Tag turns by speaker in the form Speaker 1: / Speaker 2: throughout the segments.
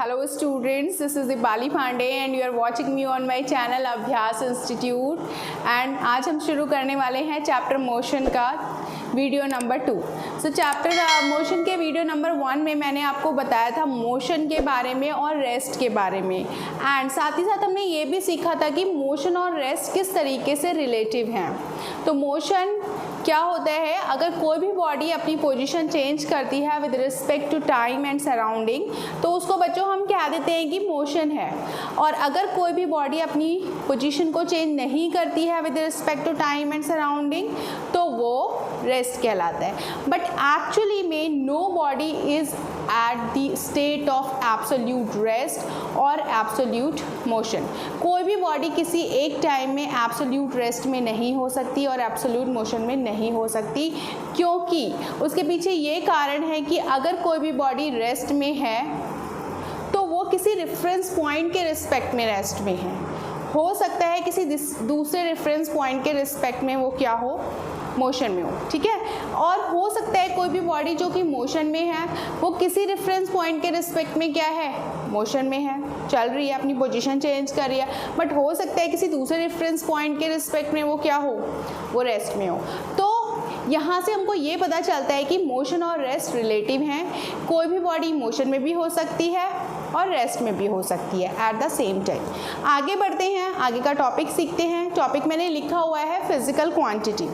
Speaker 1: Hello students, this is Dipali Pandey and you are watching me on my channel अभ्यास institute and आज हम शुरू करने वाले हैं चैप्टर मोशन का वीडियो नंबर 2। सो चैप्टर मोशन के वीडियो नंबर 1 में मैंने आपको बताया था मोशन के बारे में और रेस्ट के बारे में एंड साथ ही साथ हमने ये भी सीखा था कि मोशन और रेस्ट किस तरीके से रिलेटिव हैं। तो मोशन क्या होता है, अगर कोई भी बॉडी अपनी पोजीशन चेंज करती है with respect to time and surrounding तो उसको बच्चों हम कह देते हैं कि मोशन है। और अगर कोई भी बॉडी अपनी पोजीशन को चेंज नहीं करती है with respect to time and surrounding तो वो रेस्ट कहलाता है। बट एक्चुअली में no body is at the state of absolute rest और एब्सोल्यूट मोशन। कोई भी बॉडी किसी एक टाइम में एब्सोल्यूट रेस्ट में नहीं हो सकती और एब्सोल्यूट मोशन में नहीं हो सकती, क्योंकि उसके पीछे ये कारण है कि अगर कोई भी बॉडी रेस्ट में है तो वो किसी रेफरेंस पॉइंट के रिस्पेक्ट में रेस्ट में है। हो सकता है किसी दूसरे रेफरेंस पॉइंट के रिस्पेक्ट में वो क्या हो, मोशन में हो, ठीक है। और हो सकता है कोई भी बॉडी जो कि मोशन में है वो किसी रेफरेंस पॉइंट के रिस्पेक्ट में क्या है, मोशन में है, चल रही है, अपनी पोजीशन चेंज कर रही है। बट हो सकता है किसी दूसरे रेफरेंस पॉइंट के रिस्पेक्ट में वो क्या हो, वो रेस्ट में हो। तो यहाँ से हमको ये पता चलता है कि मोशन और रेस्ट रिलेटिव हैं। कोई भी बॉडी मोशन में भी हो सकती है और रेस्ट में भी हो सकती है एट द सेम टाइम। आगे बढ़ते हैं, आगे का टॉपिक सीखते हैं। टॉपिक मैंने लिखा हुआ है फिजिकल क्वांटिटी।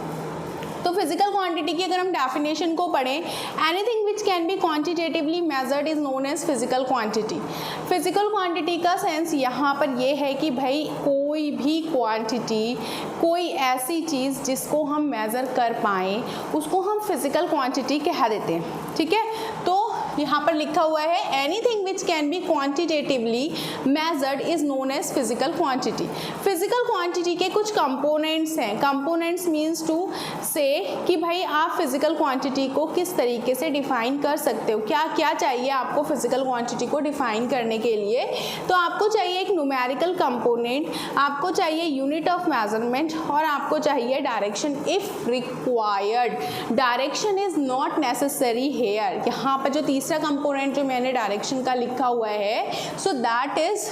Speaker 1: तो फिजिकल क्वांटिटी की अगर हम डेफिनेशन को पढ़ें, anything which can be quantitatively measured is known as physical quantity. Physical quantity का सेंस यहाँ पर ये है कि भाई कोई भी क्वांटिटी, कोई ऐसी चीज़ जिसको हम मेज़र कर पाएँ उसको हम फिजिकल क्वांटिटी कह देते हैं, ठीक है। तो यहाँ पर लिखा हुआ है anything which can be quantitatively measured is known as physical quantity. Physical quantity के कुछ कंपोनेंट्स हैं। कंपोनेंट्स मीन्स टू से कि भाई आप फिजिकल क्वांटिटी को किस तरीके से डिफाइन कर सकते हो, क्या क्या चाहिए आपको फिजिकल क्वांटिटी को डिफाइन करने के लिए। तो आपको चाहिए एक न्यूमेरिकल कंपोनेंट, आपको चाहिए यूनिट ऑफ मेजरमेंट और आपको चाहिए direction if required. Direction is not necessary here. यहाँ पर जो तीसरा कंपोनेंट जो मैंने डायरेक्शन का लिखा हुआ है, so that is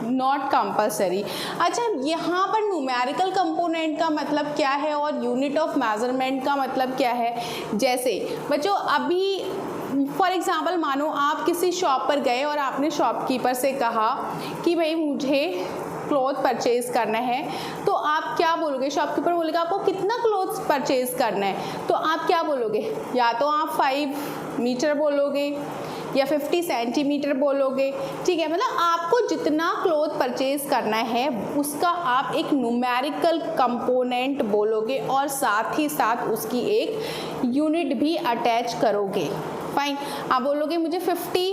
Speaker 1: not compulsory. अच्छा, यहाँ पर न्यूमेरिकल कंपोनेंट का मतलब क्या है और यूनिट ऑफ मेजरमेंट का मतलब क्या है। जैसे बच्चों अभी फॉर एग्जांपल मानो आप किसी शॉप पर गए और आपने शॉपकीपर से कहा कि भाई मुझे क्लॉथ परचेज़ करना है, तो आप क्या बोलोगे। शॉपकीपर बोलेगा आपको कितना क्लॉथ परचेज़ करना है, तो आप क्या बोलोगे, या तो आप 5 मीटर बोलोगे या 50 सेंटीमीटर बोलोगे, ठीक है। मतलब आपको जितना क्लॉथ परचेज़ करना है उसका आप एक न्यूमेरिकल कंपोनेंट बोलोगे और साथ ही साथ उसकी एक यूनिट भी अटैच करोगे। फाइन, आप बोलोगे मुझे 50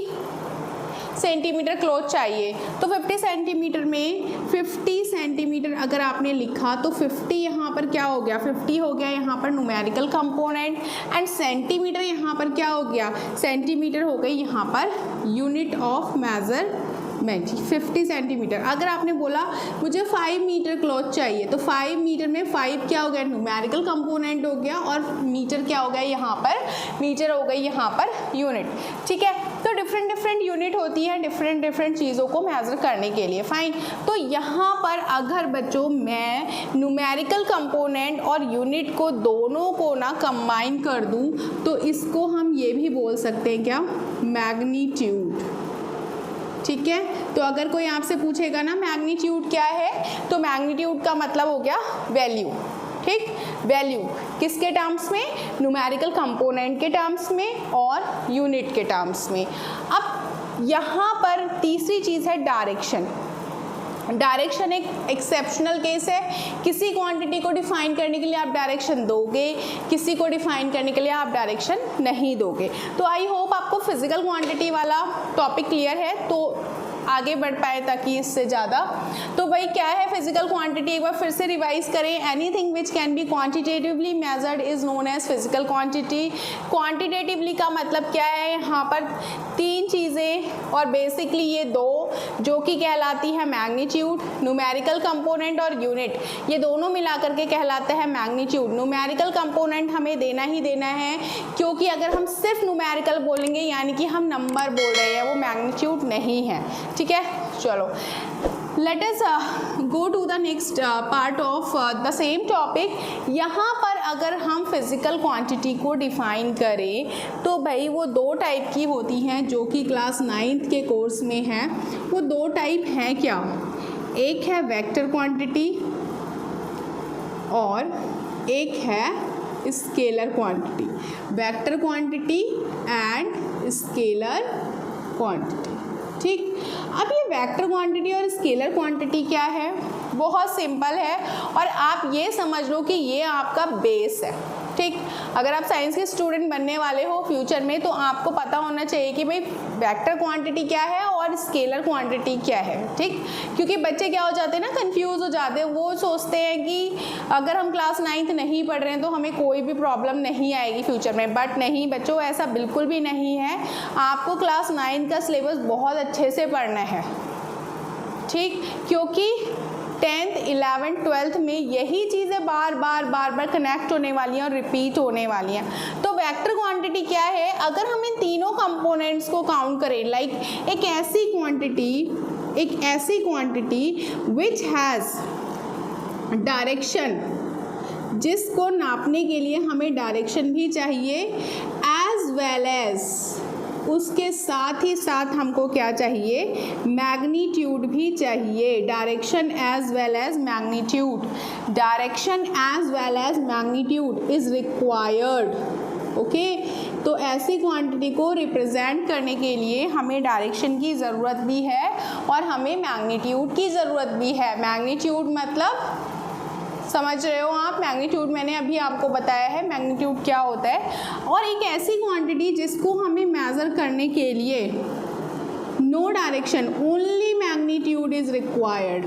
Speaker 1: सेंटीमीटर क्लॉथ चाहिए, तो 50 सेंटीमीटर में 50 सेंटीमीटर अगर आपने लिखा तो 50 यहाँ पर क्या हो गया, 50 हो गया यहाँ पर न्यूमेरिकल कंपोनेंट एंड सेंटीमीटर यहाँ पर क्या हो गया, सेंटीमीटर हो गई यहाँ per unit of measurement 50 centimetre. अगर आपने बोला मुझे 5 मीटर क्लॉथ चाहिए तो 5 मीटर में 5 क्या हो गया, न्यूमेरिकल कंपोनेंट हो गया और मीटर क्या हो गया यहाँ पर, मीटर हो गई यहाँ पर यूनिट, ठीक है। तो डिफरेंट यूनिट होती है डिफरेंट चीज़ों को मेज़र करने के लिए। फाइन, तो यहाँ पर अगर बच्चों मैं न्यूमेरिकल कंपोनेंट और यूनिट को दोनों को ना कंबाइन कर दूँ तो इसको हम ये भी बोल सकते हैं क्या, मैग्नीट्यूड, ठीक है। तो अगर कोई आपसे पूछेगा ना मैग्नीट्यूड क्या है, तो मैग्नीट्यूड का मतलब हो गया वैल्यू, ठीक। वैल्यू किसके टर्म्स में, न्यूमेरिकल कंपोनेंट के टर्म्स में और यूनिट के टर्म्स में। अब यहाँ पर तीसरी चीज़ है डायरेक्शन। डायरेक्शन एक एक्सेप्शनल केस है। किसी क्वांटिटी को डिफाइन करने के लिए आप डायरेक्शन दोगे, किसी को डिफाइन करने के लिए आप डायरेक्शन नहीं दोगे। तो आई होप आपको फिजिकल क्वांटिटी वाला टॉपिक क्लियर है, तो आगे बढ़ पाए ताकि इससे ज़्यादा। तो भाई क्या है फिजिकल क्वांटिटी, एक बार फिर से रिवाइज करें। Anything which can be quantitatively measured is known as physical quantity. Quantitatively का मतलब क्या है, यहाँ पर 3 चीज़ें और बेसिकली ये 2 जो कि कहलाती है मैग्नीट्यूड। न्यूमेरिकल कंपोनेंट और यूनिट ये दोनों मिलाकर के कहलाता है मैग्नीट्यूड। न्यूमेरिकल कंपोनेंट हमें देना ही देना है, क्योंकि अगर हम सिर्फ न्यूमेरिकल बोलेंगे यानी कि हम नंबर बोल रहे हैं, वो मैग्नीट्यूड नहीं है। ठीक है, चलो let us go to the next part of the same topic। यहाँ पर अगर हम फिजिकल क्वांटिटी को डिफाइन करें तो भाई वो दो टाइप की होती हैं जो कि क्लास 9th के कोर्स में है। वो दो टाइप हैं क्या, एक है वेक्टर क्वांटिटी और एक है scalar quantity. Vector quantity and scalar quantity. ठीक, अब ये वेक्टर क्वांटिटी और स्केलर क्वांटिटी क्या है, बहुत सिंपल है और आप ये समझ लो कि ये आपका बेस है। ठीक, अगर आप साइंस के स्टूडेंट बनने वाले हो फ्यूचर में तो आपको पता होना चाहिए कि भाई वेक्टर क्वांटिटी क्या है और स्केलर क्वांटिटी क्या है। ठीक, क्योंकि बच्चे क्या हो जाते हैं ना, कंफ्यूज हो जाते हैं। वो सोचते हैं कि अगर हम क्लास 9th नहीं पढ़ रहे हैं तो हमें कोई भी प्रॉब्लम नहीं आएगी फ्यूचर में, बट नहीं बच्चों, ऐसा बिल्कुल भी नहीं है। आपको क्लास 9th का सिलेबस बहुत अच्छे से पढ़ना है। ठीक, क्योंकि 10th 11th 12th में यही चीज़ें बार बार कनेक्ट होने वाली हैं और रिपीट होने वाली हैं। तो वेक्टर क्वांटिटी क्या है, अगर हम इन तीनों कंपोनेंट्स को काउंट करें, लाइक एक ऐसी क्वांटिटी विच हैज़ डायरेक्शन, जिसको नापने के लिए हमें डायरेक्शन भी चाहिए, एज वेल एज उसके साथ ही साथ हमको क्या चाहिए, मैग्नीट्यूड भी चाहिए। Direction as well as magnitude, direction as well as magnitude is required. Okay, तो ऐसी क्वांटिटी को रिप्रेजेंट करने के लिए हमें डायरेक्शन की ज़रूरत भी है और हमें मैग्नीट्यूड की ज़रूरत भी है। मैग्नीट्यूड मतलब समझ रहे हो आप, मैग्नीट्यूड मैंने अभी आपको बताया है मैग्नीट्यूड क्या होता है। और एक ऐसी क्वांटिटी जिसको हमें मेज़र करने के लिए no direction, only magnitude is required,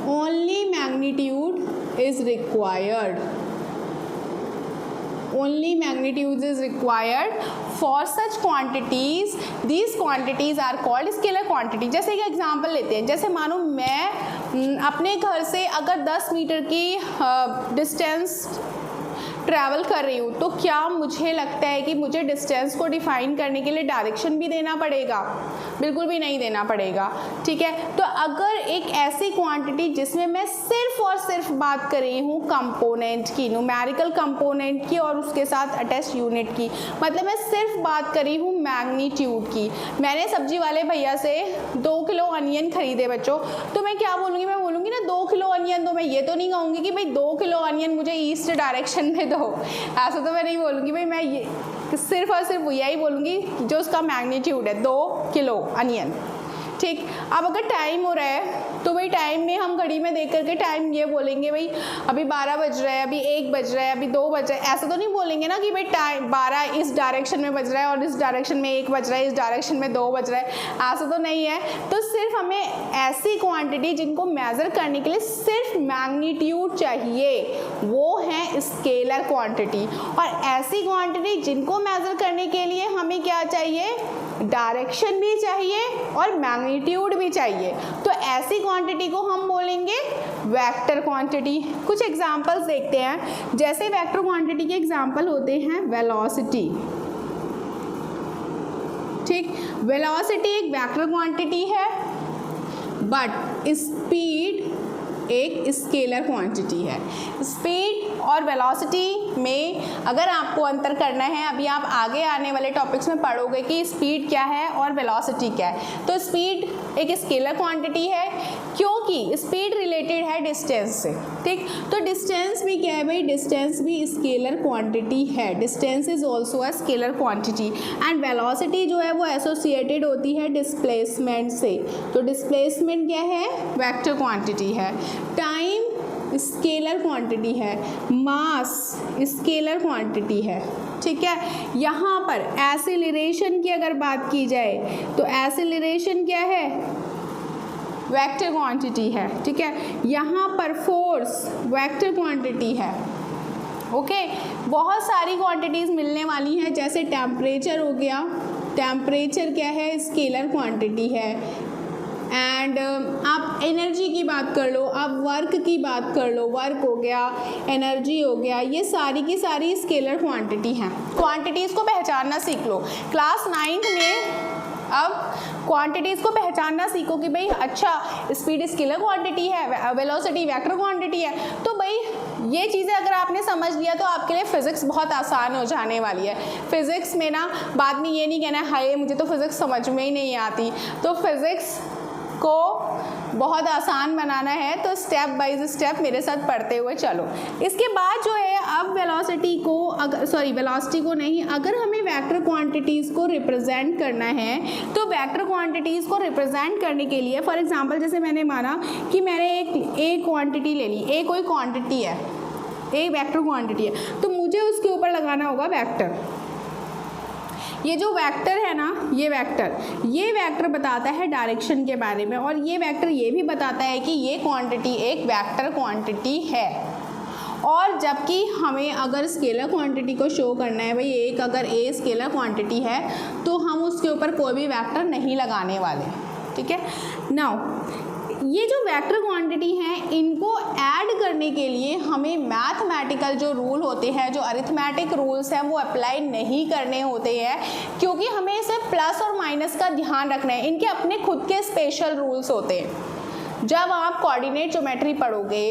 Speaker 1: only magnitude is required, only magnitudes is required for such quantities। these quantities are called scalar quantity। जैसे एक एग्जांपल लेते हैं, जैसे मानो मैं अपने घर से अगर 10 मीटर की डिस्टेंस ट्रैवल कर रही हूँ, तो क्या मुझे लगता है कि मुझे डिस्टेंस को डिफाइन करने के लिए डायरेक्शन भी देना पड़ेगा? बिल्कुल भी नहीं देना पड़ेगा। ठीक है, तो अगर एक ऐसी क्वांटिटी जिसमें मैं सिर्फ और सिर्फ बात कर रही हूँ कंपोनेंट की, न्यूमेरिकल कंपोनेंट की और उसके साथ अटैच यूनिट की, मतलब मैं सिर्फ बात कर रही हूँ मैग्नीट्यूड की। मैंने सब्जी वाले भैया से 2 किलो अनियन खरीदे बच्चों, तो मैं क्या बोलूँगी, मैं बोलूँगी ना 2 किलो अनियन दो। मैं ये तो नहीं कहूँगी कि भाई 2 किलो अनियन मुझे ईस्ट डायरेक्शन में दो, ऐसा तो मैं नहीं बोलूँगी भाई। मैं ये सिर्फ और सिर्फ यही बोलूँगी जो उसका मैग्नीट्यूड है, 2 किलो अनियन। ठीक, अब अगर टाइम हो रहा है तो भाई टाइम में हम घड़ी में देख करके टाइम ये बोलेंगे भाई अभी 12 बज रहा है, अभी 1 बज रहा है, अभी 2 बज रहा है। ऐसा तो नहीं बोलेंगे ना कि भाई टाइम 12 इस डायरेक्शन में बज रहा है और इस डायरेक्शन में 1 बज रहा है, इस डायरेक्शन में 2 बज रहा है, ऐसा तो नहीं है। तो सिर्फ हमें ऐसी क्वांटिटी जिनको मेज़र करने के लिए सिर्फ मैग्नीट्यूड चाहिए, वो है स्केलर क्वांटिटी। और ऐसी क्वांटिटी जिनको मेज़र करने के लिए हमें क्या चाहिए, डायरेक्शन भी चाहिए और मैग्नीट्यूड भी चाहिए। तो ऐसी क्वांटिटी को हम बोलेंगे वेक्टर क्वांटिटी। कुछ एग्जांपल्स देखते हैं, जैसे वेक्टर क्वांटिटी के एग्जांपल होते हैं वेलोसिटी। ठीक, वेलोसिटी एक वेक्टर क्वांटिटी है, बट स्पीड एक स्केलर क्वांटिटी है। स्पीड और वेलोसिटी में अगर आपको अंतर करना है, अभी आप आगे आने वाले टॉपिक्स में पढ़ोगे कि स्पीड क्या है और वेलोसिटी क्या है। तो स्पीड एक स्केलर क्वांटिटी है क्योंकि स्पीड रिलेटेड है डिस्टेंस से। ठीक, तो डिस्टेंस भी क्या है भाई, डिस्टेंस भी स्केलर क्वांटिटी है। Distance is also a scalar quantity and velocity जो है वो एसोसिएटेड होती है डिस्प्लेसमेंट से। तो डिस्प्लेसमेंट क्या है, वेक्टर क्वांटिटी है। टाइम स्केलर क्वांटिटी है, मास स्केलर क्वांटिटी है। ठीक है, यहाँ पर एक्सीलरेशन की अगर बात की जाए तो एक्सीलरेशन क्या है, वेक्टर क्वांटिटी है। ठीक है, यहाँ पर फोर्स वेक्टर क्वांटिटी है। ओके, बहुत सारी क्वांटिटीज़ मिलने वाली हैं, जैसे टेम्परेचर हो गया, टेम्परेचर क्या है, स्केलर क्वांटिटी है। एंड आप एनर्जी की बात कर लो, आप वर्क की बात कर लो, वर्क हो गया, एनर्जी हो गया, ये सारी की सारी स्केलर क्वांटिटी हैं। क्वांटिटीज़ को पहचानना सीख लो। क्लास 9th में अब क्वांटिटीज़ को पहचानना सीखो कि भाई अच्छा स्पीड स्केलर क्वांटिटी है, वेलोसिटी वेक्टर क्वांटिटी है। तो भाई ये चीज़ें अगर आपने समझ लिया तो आपके लिए फ़िज़िक्स बहुत आसान हो जाने वाली है। फ़िज़िक्स में ना बाद में ये नहीं कहना हाय मुझे तो फ़िज़िक्स समझ में ही नहीं आती। तो फ़िज़िक्स को बहुत आसान बनाना है तो स्टेप बाय स्टेप मेरे साथ पढ़ते हुए चलो। इसके बाद जो है अब वेलोसिटी को वेलोसिटी को नहीं, अगर हमें वेक्टर क्वांटिटीज़ को रिप्रेजेंट करना है तो वेक्टर क्वांटिटीज़ को रिप्रेजेंट करने के लिए फॉर एग्जांपल जैसे मैंने माना कि मैंने एक क्वांटिटी ले ली, एक कोई क्वांटिटी है, एक वेक्टर क्वांटिटी है, तो मुझे उसके ऊपर लगाना होगा वेक्टर। ये जो वेक्टर है ना, ये वेक्टर बताता है डायरेक्शन के बारे में, और ये वेक्टर ये भी बताता है कि ये क्वांटिटी एक वेक्टर क्वांटिटी है। और जबकि हमें अगर स्केलर क्वांटिटी को शो करना है, भाई एक अगर ए स्केलर क्वांटिटी है तो हम उसके ऊपर कोई भी वेक्टर नहीं लगाने वाले, ठीक है। नाउ ये जो वेक्टर क्वांटिटी हैं इनको ऐड करने के लिए हमें मैथमेटिकल जो रूल होते हैं, जो अरिथमेटिक रूल्स हैं वो अप्लाई नहीं करने होते हैं, क्योंकि हमें इसे प्लस और माइनस का ध्यान रखना है। इनके अपने खुद के स्पेशल रूल्स होते हैं। जब आप कोऑर्डिनेट ज्योमेट्री पढ़ोगे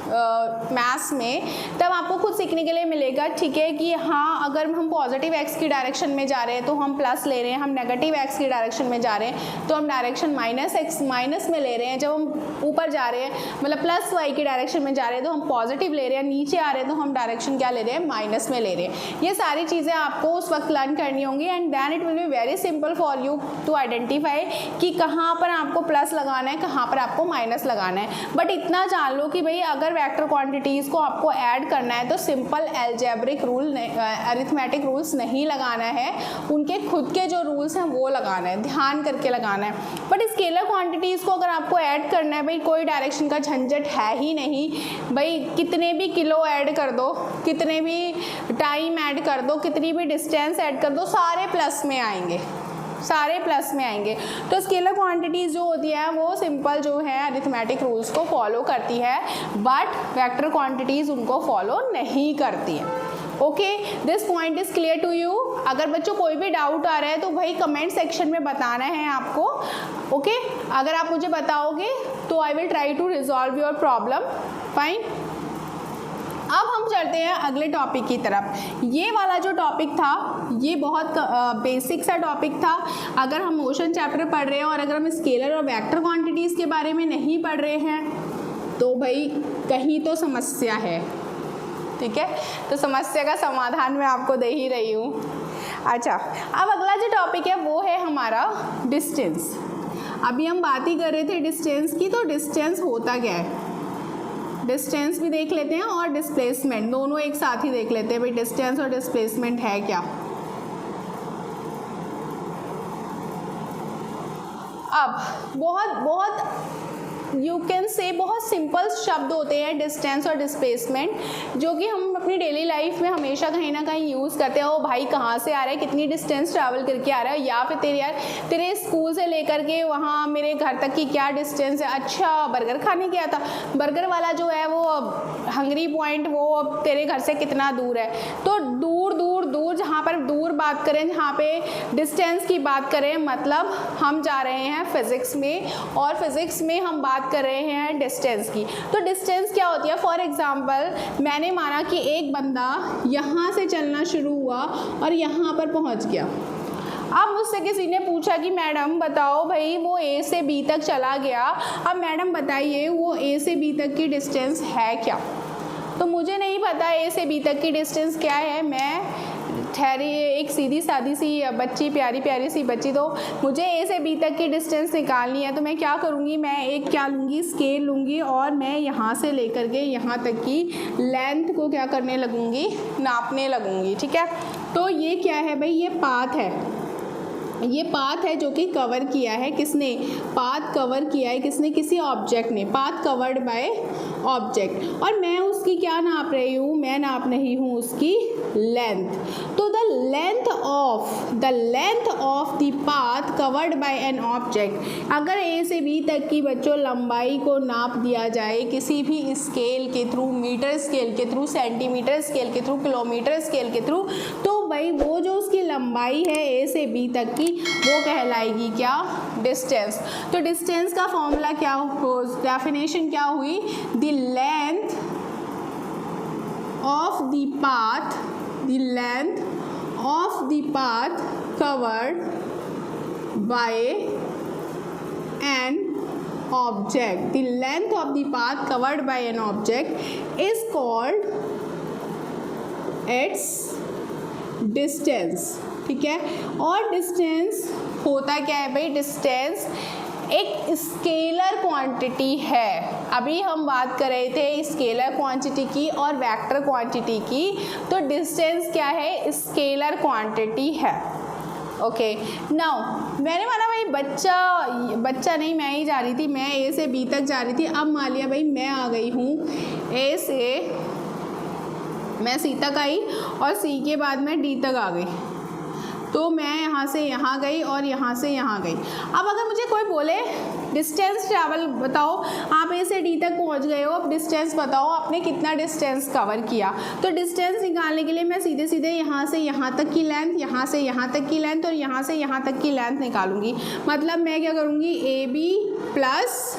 Speaker 1: मैथ्स में तब आपको खुद सीखने के लिए मिलेगा, ठीक है, कि हाँ अगर हम पॉजिटिव एक्स की डायरेक्शन में जा रहे हैं तो हम प्लस ले रहे हैं, हम नेगेटिव एक्स की डायरेक्शन में जा रहे हैं तो हम डायरेक्शन माइनस में ले रहे हैं, जब हम ऊपर जा रहे हैं मतलब प्लस वाई की डायरेक्शन में जा रहे हैं तो हम पॉजिटिव ले रहे हैं, नीचे आ रहे हैं तो हम डायरेक्शन क्या ले रहे हैं, माइनस में ले रहे हैं। ये सारी चीज़ें आपको उस वक्त लर्न करनी होंगी and then it will be very simple for you to identify कि कहाँ पर आपको प्लस लगाना है, कहाँ पर आपको माइनस लगाना है। बट इतना जान लो कि भाई अगर वेक्टर क्वांटिटीज़ को आपको ऐड करना है तो simple algebraic rule, arithmetic rules नहीं लगाना है, उनके खुद के जो रूल्स हैं वो लगाना है, ध्यान करके लगाना है। बट स्केलर क्वांटिटीज़ को अगर आपको ऐड करना है, भाई कोई डायरेक्शन का झंझट है ही नहीं, भाई कितने भी किलो ऐड कर दो, कितने भी टाइम ऐड कर दो, कितनी भी डिस्टेंस ऐड कर दो, सारे प्लस में आएंगे, सारे प्लस में आएंगे। तो स्केलर क्वांटिटीज़ जो होती है वो सिंपल जो है अरिथमेटिक रूल्स को फॉलो करती है, बट वेक्टर क्वांटिटीज़ उनको फॉलो नहीं करती है। Okay, this point is clear to you. अगर बच्चों कोई भी डाउट आ रहा है तो भाई कमेंट सेक्शन में बताना है आपको। ओके, अगर आप मुझे बताओगे तो I will try to resolve your problem. Fine, अब हम चलते हैं अगले टॉपिक की तरफ। ये वाला जो टॉपिक था ये बहुत बेसिक सा टॉपिक था। अगर हम मोशन चैप्टर पढ़ रहे हैं और अगर हम स्केलर और वेक्टर क्वांटिटीज़ के बारे में नहीं पढ़ रहे हैं तो भाई कहीं तो समस्या है, ठीक है। तो समस्या का समाधान मैं आपको दे ही रही हूँ। अच्छा, अब अगला जो टॉपिक है वो है हमारा डिस्टेंस। अभी हम बात ही कर रहे थे डिस्टेंस की, तो डिस्टेंस होता क्या है, डिस्टेंस भी देख लेते हैं और डिस्प्लेसमेंट, दोनों एक साथ ही देख लेते हैं भाई डिस्टेंस और डिस्प्लेसमेंट है क्या। अब बहुत यू कैन से बहुत सिंपल शब्द होते हैं डिस्टेंस और डिस्प्लेसमेंट, जो कि हम अपनी डेली लाइफ में हमेशा कहीं ना कहीं यूज़ करते हैं। ओ भाई कहाँ से आ रहा है, कितनी डिस्टेंस ट्रैवल करके आ रहा है, या फिर तेरे स्कूल से लेकर के वहाँ मेरे घर तक की क्या डिस्टेंस है। अच्छा बर्गर खाने गया था, बर्गर वाला जो है वो हंगरी पॉइंट वो तेरे घर से कितना दूर है। तो दूर दूर दूर, जहाँ पर दूर बात करें, जहाँ पे डिस्टेंस की बात करें, मतलब हम जा रहे हैं फिज़िक्स में और फिज़िक्स में हम बात कर रहे हैं डिस्टेंस की। तो डिस्टेंस क्या होती है, फॉर एग्जांपल मैंने माना कि एक बंदा यहाँ से चलना शुरू हुआ और यहाँ पर पहुँच गया। अब मुझसे किसी ने पूछा कि मैडम बताओ भाई वो ए से बी तक चला गया, अब मैडम बताइए वो ए से बी तक की डिस्टेंस है क्या। तो मुझे नहीं पता ए से बी तक की डिस्टेंस क्या है। मैं ठहरी एक सीधी सादी सी बच्ची, प्यारी प्यारी सी बच्ची, तो मुझे ए से बी तक की डिस्टेंस निकालनी है। तो मैं क्या करूँगी, मैं एक क्या लूँगी, स्केल लूँगी और मैं यहाँ से लेकर के यहाँ तक की लेंथ को क्या करने लगूँगी, नापने लगूँगी, ठीक है। तो ये क्या है भाई, ये पाथ है, ये पाथ है जो कि कवर किया है किसने, पाथ कवर किया है किसने, किसी ऑब्जेक्ट ने, पाथ कवर्ड बाय ऑब्जेक्ट। और मैं उसकी क्या नाप रही हूँ, मैं नाप रही हूँ उसकी लेंथ। तो the length of the path covered by an object, अगर ए से बी तक की बच्चों लंबाई को नाप दिया जाए किसी भी स्केल के थ्रू, मीटर स्केल के थ्रू, सेंटीमीटर स्केल के थ्रू, किलोमीटर स्केल के थ्रू, तो भाई वो जो उसकी लंबाई है ए से बी तक की वो कहलाएगी क्या, डिस्टेंस। तो डिस्टेंस का फॉर्मूला क्या हो, डेफिनेशन क्या हुई, the length of the path covered by an object, the length of the path covered by an object is called its distance। ठीक है, और डिस्टेंस होता क्या है भाई, डिस्टेंस एक स्केलर क्वांटिटी है। अभी हम बात कर रहे थे स्केलर क्वांटिटी की और वेक्टर क्वांटिटी की, तो डिस्टेंस क्या है, स्केलर क्वांटिटी है। ओके, नाउ मैंने माना भाई बच्चा नहीं, मैं ही जा रही थी, मैं ए से बी तक जा रही थी। अब मान लिया भाई मैं आ गई हूँ ए से, मैं सी तक आई और सी के बाद मैं डी तक आ गई, तो मैं यहाँ से यहाँ गई और यहाँ से यहाँ गई। अब अगर मुझे कोई बोले डिस्टेंस ट्रैवल बताओ, आप ए से डी तक पहुँच गए हो, अब डिस्टेंस बताओ आपने कितना डिस्टेंस कवर किया। तो डिस्टेंस निकालने के लिए मैं सीधे सीधे यहाँ से यहाँ तक की लेंथ, यहाँ से यहाँ तक की लेंथ और यहाँ से यहाँ तक की लेंथ निकालूंगी। मतलब मैं क्या करूँगी, A B plus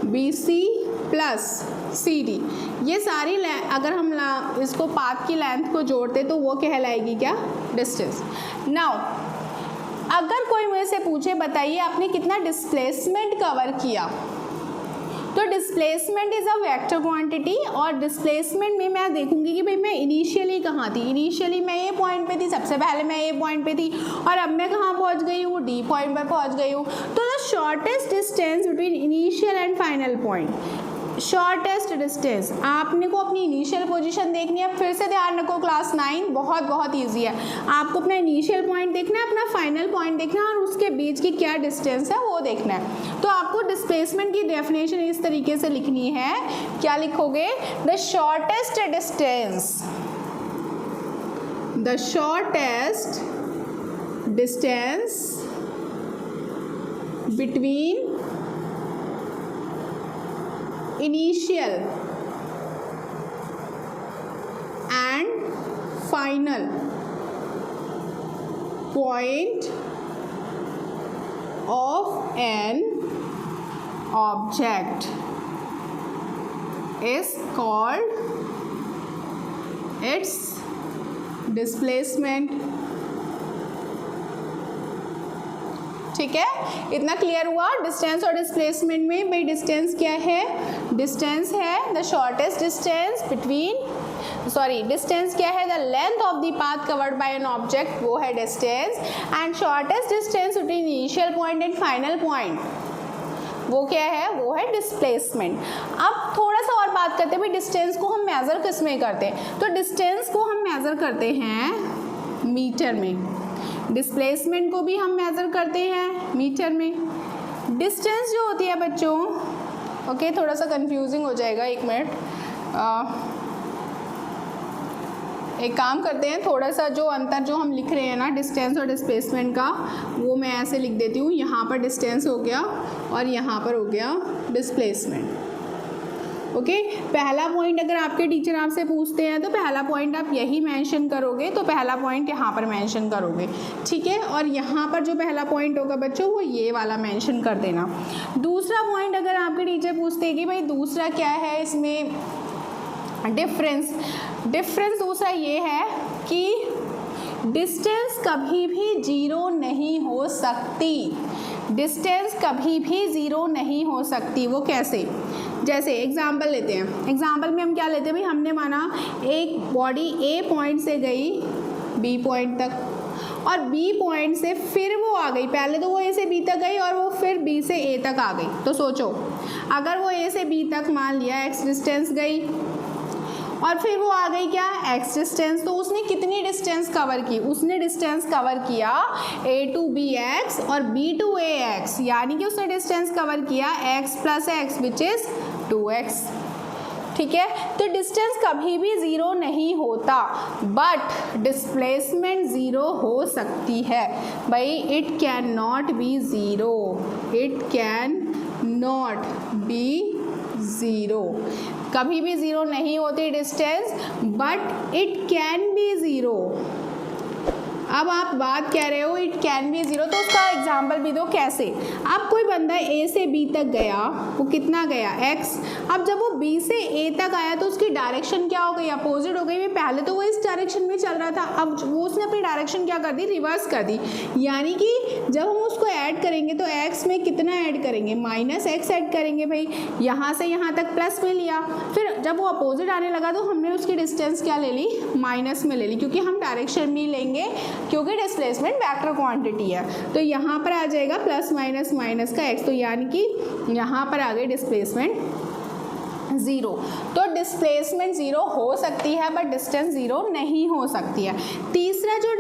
Speaker 1: B C plus C D, ये सारी अगर हम इसको पाथ की लेंथ को जोड़ते तो वो कहलाएगी क्या, डिस्टेंस। नाउ अगर कोई मुझे से पूछे बताइए आपने कितना डिस्प्लेसमेंट कवर किया, तो displacement is a vector quantity, और डिस्प्लेसमेंट में मैं देखूंगी कि भाई मैं इनिशियली कहाँ थी, इनिशियली मैं ए पॉइंट पे थी, सबसे पहले मैं ए पॉइंट पे थी, और अब मैं कहाँ पहुँच गई हूँ, डी पॉइंट पर पहुँच गई हूँ। तो the shortest distance between initial and final point, shortest distance आपने को अपनी इनिशियल पोजीशन देखनी है। फिर से ध्यान रखो क्लास 9 बहुत ईजी है, आपको अपना इनिशियल पॉइंट देखना है, अपना फाइनल पॉइंट देखना है और उसके बीच की क्या डिस्टेंस है वो देखना है। तो आपको डिस्प्लेसमेंट की डेफिनेशन इस तरीके से लिखनी है, क्या लिखोगे, the shortest distance between initial and final point of an object is called its displacement। ठीक है, इतना क्लियर हुआ डिस्टेंस और डिस्प्लेसमेंट में। भाई डिस्टेंस क्या है, डिस्टेंस है द शॉर्टेस्ट डिस्टेंस डिस्टेंस क्या है, the length of the path covered by an object, वो है distance, and shortest distance between initial point and final point, वो क्या है, वो है डिस्प्लेसमेंट। अब थोड़ा सा और बात करते हैं भाई डिस्टेंस को हम मेज़र किस में करते हैं, तो डिस्टेंस को हम मेज़र करते हैं मीटर में, डिस्प्लेसमेंट को भी हम मेज़र करते हैं मीटर में। डिस्टेंस जो होती है बच्चों, ओके थोड़ा सा कंफ्यूजिंग हो जाएगा, एक मिनट, एक काम करते हैं, थोड़ा सा जो अंतर जो हम लिख रहे हैं ना डिस्टेंस और डिस्प्लेसमेंट का, वो मैं ऐसे लिख देती हूँ, यहाँ पर डिस्टेंस हो गया और यहाँ पर हो गया डिस्प्लेसमेंट। ओके, पहला पॉइंट अगर आपके टीचर आपसे पूछते हैं तो पहला पॉइंट आप यही मेंशन करोगे, तो पहला पॉइंट यहाँ पर मेंशन करोगे, ठीक है, और यहाँ पर जो पहला पॉइंट होगा बच्चों वो ये वाला मेंशन कर देना। दूसरा पॉइंट अगर आपके टीचर पूछते हैं कि भाई दूसरा क्या है इसमें डिफरेंस दूसरा ये है कि डिस्टेंस कभी भी जीरो नहीं हो सकती, डिस्टेंस कभी भी ज़ीरो नहीं हो सकती। वो कैसे, जैसे एग्जाम्पल लेते हैं, एग्जाम्पल में हम क्या लेते हैं भाई, हमने माना एक बॉडी ए पॉइंट से गई बी पॉइंट तक और बी पॉइंट से फिर वो आ गई, पहले तो वो ए से बी तक गई और वो फिर बी से ए तक आ गई। तो सोचो अगर वो ए से बी तक मान लिया एक्स डिस्टेंस गई और फिर वो आ गई क्या x डिस्टेंस। तो उसने कितनी डिस्टेंस कवर की, उसने डिस्टेंस कवर किया a टू b x और b टू a x, यानी कि उसने डिस्टेंस कवर किया x plus x which is 2x। ठीक है, तो डिस्टेंस कभी भी ज़ीरो नहीं होता, बट डिस्प्लेसमेंट ज़ीरो हो सकती है भाई। It can not be zero, it can not be zero, कभी भी ज़ीरो नहीं होती distance, but it can be zero. अब आप बात कह रहे हो इट कैन बी ज़ीरो, तो उसका एग्जाम्पल भी दो कैसे। अब कोई बंदा a से b तक गया, वो कितना गया x। अब जब वो b से a तक आया तो उसकी डायरेक्शन क्या हो गई, अपोजिट हो गई। पहले तो वो इस डायरेक्शन में चल रहा था, अब वो उसने अपनी डायरेक्शन क्या कर दी, रिवर्स कर दी। यानी कि जब हम उसको ऐड करेंगे तो x में कितना ऐड करेंगे, माइनस x ऐड करेंगे भाई। यहाँ से यहाँ तक प्लस में लिया, फिर जब वो अपोजिट आने लगा तो हमने उसकी डिस्टेंस क्या ले ली, माइनस में ले ली, क्योंकि हम डायरेक्शन भी लेंगे, क्योंकि डिस्प्लेसमेंट वेक्टर क्वांटिटी है। तो यहाँ पर आ जाएगा प्लस माइनस माइनस का x, तो यानी कि यहाँ पर आ गई डिस्प्लेसमेंट ज़ीरो। तो डिस्प्लेसमेंट ज़ीरो हो सकती है बट डिस्टेंस ज़ीरो नहीं हो सकती है। तीसरा जो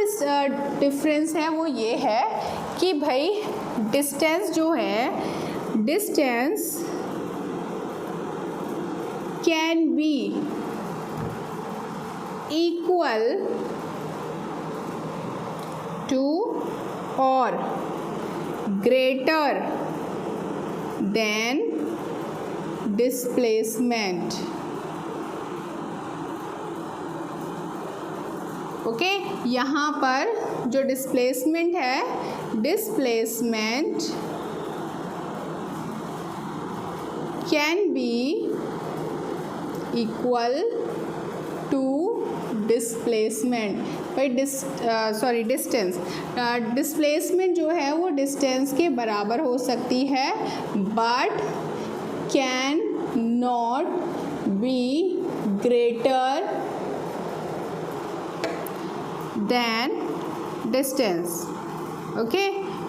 Speaker 1: डिफरेंस है वो ये है कि भाई डिस्टेंस जो है, distance can be equal to और ग्रेटर देन डिस्प्लेसमेंट। ओके, यहाँ पर जो डिस्प्लेसमेंट है, displacement can be equal to displacement भाई डिस्टेंस। डिस्प्लेसमेंट जो है वो डिस्टेंस के बराबर हो सकती है, but can not be greater than distance. Okay,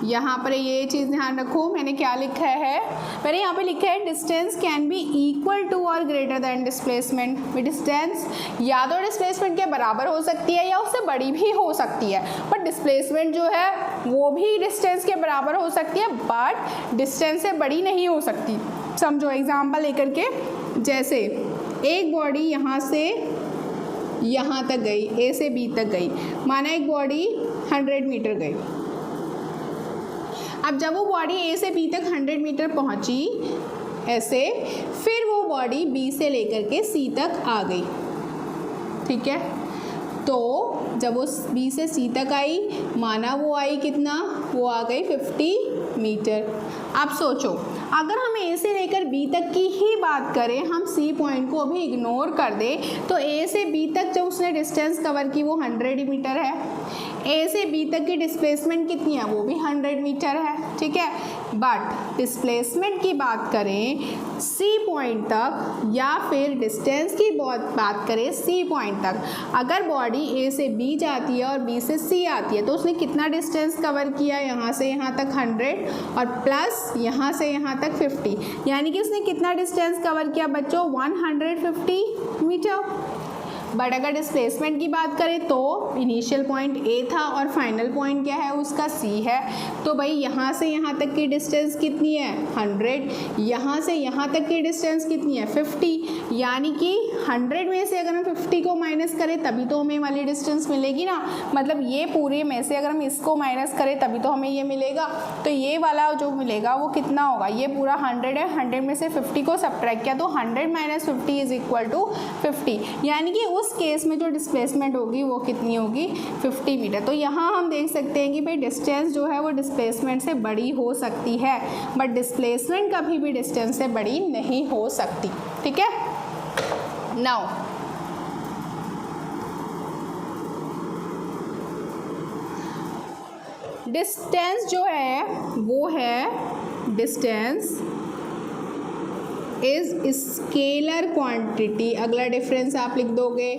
Speaker 1: यहाँ पर ये चीज़ ध्यान रखो, मैंने क्या लिखा है, मैंने यहाँ पे लिखा है distance can be equal to और ग्रेटर देन डिस्प्लेसमेंट। डिस्टेंस या तो डिस्प्लेसमेंट के बराबर हो सकती है या उससे बड़ी भी हो सकती है, बट डिस्प्लेसमेंट जो है वो भी डिस्टेंस के बराबर हो सकती है, बट डिस्टेंस से बड़ी नहीं हो सकती। समझो एग्जाम्पल लेकर के, जैसे एक बॉडी यहाँ से यहाँ तक गई, ए से बी तक गई, माना एक बॉडी 100 मीटर गई। अब जब वो बॉडी ए से बी तक 100 मीटर पहुंची ऐसे, फिर वो बॉडी बी से लेकर के सी तक आ गई। ठीक है, तो जब वो बी से सी तक आई, माना वो आई कितना, वो आ गई 50 मीटर। आप सोचो, अगर हम ए से लेकर बी तक की ही बात करें, हम सी पॉइंट को अभी इग्नोर कर दें, तो ए से बी तक जो उसने डिस्टेंस कवर की वो 100 मीटर है। ए से बी तक की डिस्प्लेसमेंट कितनी है, वो भी 100 मीटर है। ठीक है, बट डिस्प्लेसमेंट की बात करें सी पॉइंट तक या फिर डिस्टेंस की बात करें सी पॉइंट तक, अगर बॉडी ए से बी जाती है और बी से सी आती है तो उसने कितना डिस्टेंस कवर किया, यहाँ से यहाँ तक 100 और प्लस यहाँ से यहाँ तक 50, यानी कि उसने कितना डिस्टेंस कवर किया बच्चों, 150 मीटर। बट अगर डिस्प्लेसमेंट की बात करें तो इनिशियल पॉइंट ए था और फाइनल पॉइंट क्या है उसका सी है, तो भाई यहाँ से यहाँ तक की डिस्टेंस कितनी है 100, यहाँ से यहाँ तक की डिस्टेंस कितनी है 50, यानी कि 100 में से अगर हम 50 को माइनस करें तभी तो हमें वाली डिस्टेंस मिलेगी ना, मतलब ये पूरे में से अगर हम इसको माइनस करें तभी तो हमें ये मिलेगा। तो ये वाला जो मिलेगा वो कितना होगा, ये पूरा 100 है, 100 में से 50 को सब्ट्रैक्ट किया तो 100 माइनस 50 इज इक्वल टू 50, यानी कि उस केस में जो डिस्प्लेसमेंट होगी वो कितनी होगी 50 मीटर। तो यहाँ हम देख सकते हैं कि भाई डिस्टेंस जो है वो डिस्प्लेसमेंट से बड़ी हो सकती है, बट डिस्प्लेसमेंट कभी भी डिस्टेंस से बड़ी नहीं हो सकती। ठीक है, नाउ डिस्टेंस जो है वो है डिस्टेंस इज स्केलर क्वांटिटी। अगला डिफरेंस आप लिख दोगे,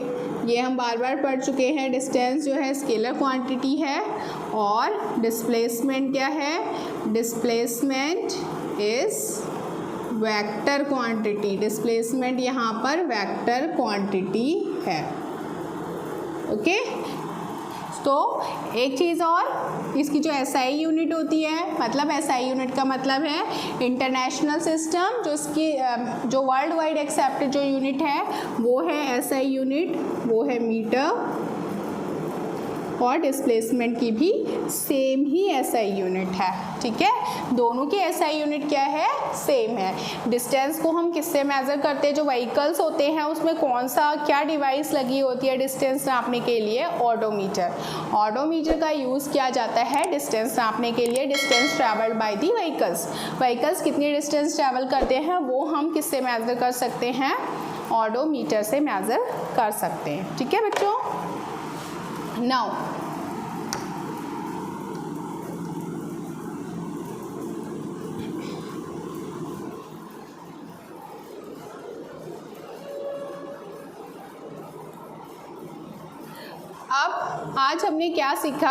Speaker 1: ये हम बार बार पढ़ चुके हैं, डिस्टेंस जो है स्केलर क्वांटिटी है और डिस्प्लेसमेंट क्या है, displacement is vector quantity, displacement यहाँ पर वेक्टर क्वांटिटी है। ओके, तो एक चीज़ और, इसकी जो एसआई यूनिट होती है, मतलब एसआई यूनिट का मतलब है इंटरनेशनल सिस्टम, जो इसकी जो वर्ल्ड वाइड एक्सेप्टेड जो यूनिट है वो है एसआई यूनिट, वो है मीटर, और डिस्प्लेसमेंट की भी सेम ही एसआई यूनिट है। ठीक है, दोनों की एसआई यूनिट क्या है, सेम है। डिस्टेंस को हम किससे मेज़र करते हैं, जो व्हीकल्स होते हैं उसमें कौन सा क्या डिवाइस लगी होती है डिस्टेंस नापने के लिए, ऑडोमीटर। ऑडोमीटर का यूज़ किया जाता है डिस्टेंस नापने के लिए, distance travelled by the vehicles कितनी डिस्टेंस ट्रैवल करते हैं वो हम किससे मेज़र कर सकते हैं, ऑडोमीटर से मेज़र कर सकते हैं। ठीक है बच्चों, नाउ अब आज हमने क्या सीखा,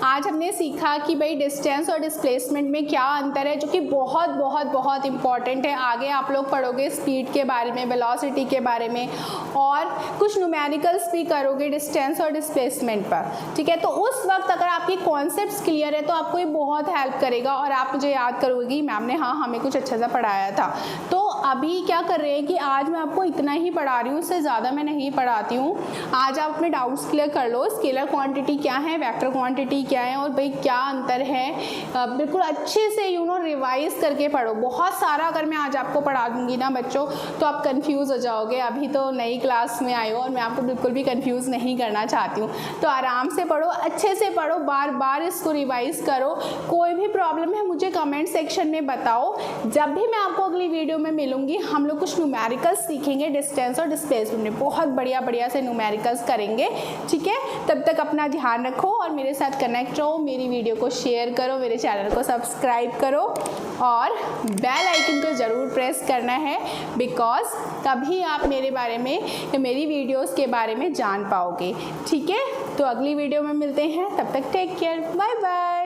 Speaker 1: आज हमने सीखा कि भाई डिस्टेंस और डिस्प्लेसमेंट में क्या अंतर है, जो कि बहुत बहुत बहुत इम्पॉर्टेंट है। आगे आप लोग पढ़ोगे स्पीड के बारे में, वेलोसिटी के बारे में, और कुछ न्यूमेरिकल्स भी करोगे डिस्टेंस और डिस्प्लेसमेंट पर। ठीक है, तो उस वक्त अगर आपके कॉन्सेप्ट्स क्लियर है तो आपको ये बहुत हेल्प करेगा और आप मुझे याद करोगे कि मैम ने हाँ हमें कुछ अच्छा सा पढ़ाया था। तो अभी क्या कर रहे हैं कि आज मैं आपको इतना ही पढ़ा रही हूँ, उससे ज़्यादा मैं नहीं पढ़ाती हूँ। आज आप अपने डाउट्स क्लियर कर लो, स्केलर क्वांटिटी क्या है, वेक्टर क्वांटिटी क्या है, और भाई क्या अंतर है, बिल्कुल अच्छे से रिवाइज करके पढ़ो। बहुत सारा अगर मैं आज आपको पढ़ा दूंगी ना बच्चों तो आप कंफ्यूज हो जाओगे। अभी तो नई क्लास में आए हो और मैं आपको बिल्कुल भी कंफ्यूज नहीं करना चाहती हूँ। तो आराम से पढ़ो, अच्छे से पढ़ो, बार बार इसको रिवाइज करो। कोई भी प्रॉब्लम है मुझे कमेंट सेक्शन में बताओ। जब भी मैं आपको अगली वीडियो में मिलूंगी हम लोग कुछ न्यूमेरिकल्स सीखेंगे डिस्टेंस और डिस्प्लेसमेंट में, बहुत बढ़िया बढ़िया से न्यूमेरिकल्स करेंगे। ठीक है, तब तक अपना ध्यान रखो और मेरे साथ कनेक्ट रहो, मेरी वीडियो को शेयर करो, मेरे चैनल को सब्सक्राइब करो और बेल आइकन को ज़रूर प्रेस करना है, बिकॉज तभी आप मेरे बारे में या मेरी वीडियोस के बारे में जान पाओगे। ठीक है, तो अगली वीडियो में मिलते हैं, तब तक टेक केयर, बाय बाय।